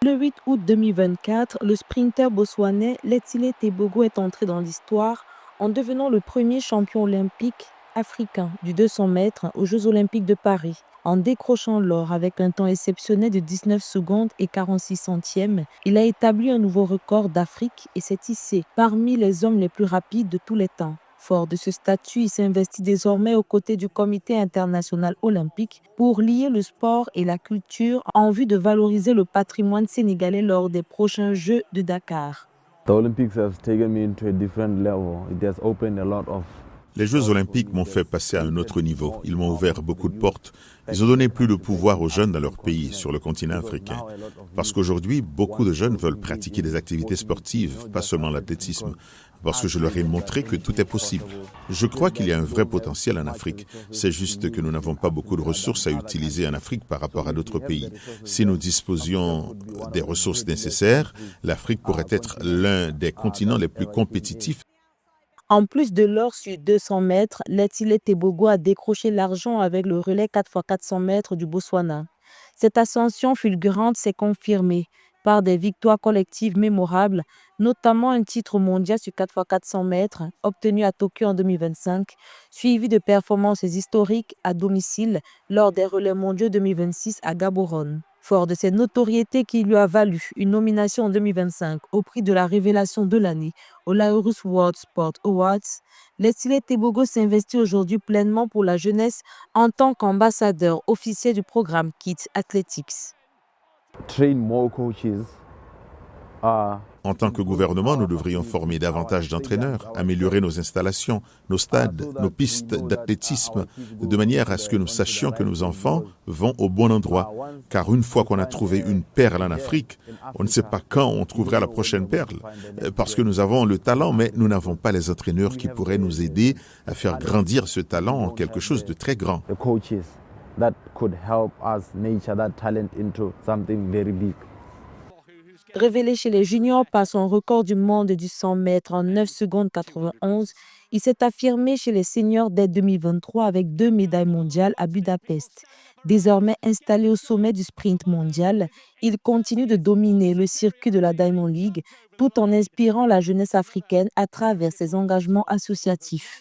Le 8 août 2024, le sprinter botswanais Letsile Tebogo est entré dans l'histoire en devenant le premier champion olympique africain du 200 mètres aux Jeux olympiques de Paris. En décrochant l'or avec un temps exceptionnel de 19 secondes et 46 centièmes, il a établi un nouveau record d'Afrique et s'est hissé parmi les hommes les plus rapides de tous les temps. Fort de ce statut, il s'investit désormais aux côtés du Comité international olympique pour lier le sport et la culture en vue de valoriser le patrimoine sénégalais lors des prochains Jeux de Dakar. The Olympics has taken me into a different level. It has opened a lot of. Les Jeux olympiques m'ont fait passer à un autre niveau. Ils m'ont ouvert beaucoup de portes. Ils ont donné plus de pouvoir aux jeunes dans leur pays, sur le continent africain. Parce qu'aujourd'hui, beaucoup de jeunes veulent pratiquer des activités sportives, pas seulement l'athlétisme. Parce que je leur ai montré que tout est possible. Je crois qu'il y a un vrai potentiel en Afrique. C'est juste que nous n'avons pas beaucoup de ressources à utiliser en Afrique par rapport à d'autres pays. Si nous disposions des ressources nécessaires, l'Afrique pourrait être l'un des continents les plus compétitifs. En plus de l'or sur 200 mètres, Letsile Tebogo a décroché l'argent avec le relais 4x400 mètres du Botswana. Cette ascension fulgurante s'est confirmée par des victoires collectives mémorables, notamment un titre mondial sur 4x400 mètres obtenu à Tokyo en 2025, suivi de performances historiques à domicile lors des relais mondiaux 2026 à Gaborone. Fort de cette notoriété qui lui a valu une nomination en 2025 au prix de la révélation de l'année au Laurus World Sport Awards, Letsile Tebogo s'investit aujourd'hui pleinement pour la jeunesse en tant qu'ambassadeur officiel du programme Kids Athletics. Train more coaches. En tant que gouvernement, nous devrions former davantage d'entraîneurs, améliorer nos installations, nos stades, nos pistes d'athlétisme, de manière à ce que nous sachions que nos enfants vont au bon endroit. Car une fois qu'on a trouvé une perle en Afrique, on ne sait pas quand on trouvera la prochaine perle. Parce que nous avons le talent, mais nous n'avons pas les entraîneurs qui pourraient nous aider à faire grandir ce talent en quelque chose de très grand. The coaches that could help us nurture that talent into something very big. Révélé chez les juniors par son record du monde du 100 mètres en 9 secondes 91, il s'est affirmé chez les seniors dès 2023 avec 2 médailles mondiales à Budapest. Désormais installé au sommet du sprint mondial, il continue de dominer le circuit de la Diamond League tout en inspirant la jeunesse africaine à travers ses engagements associatifs.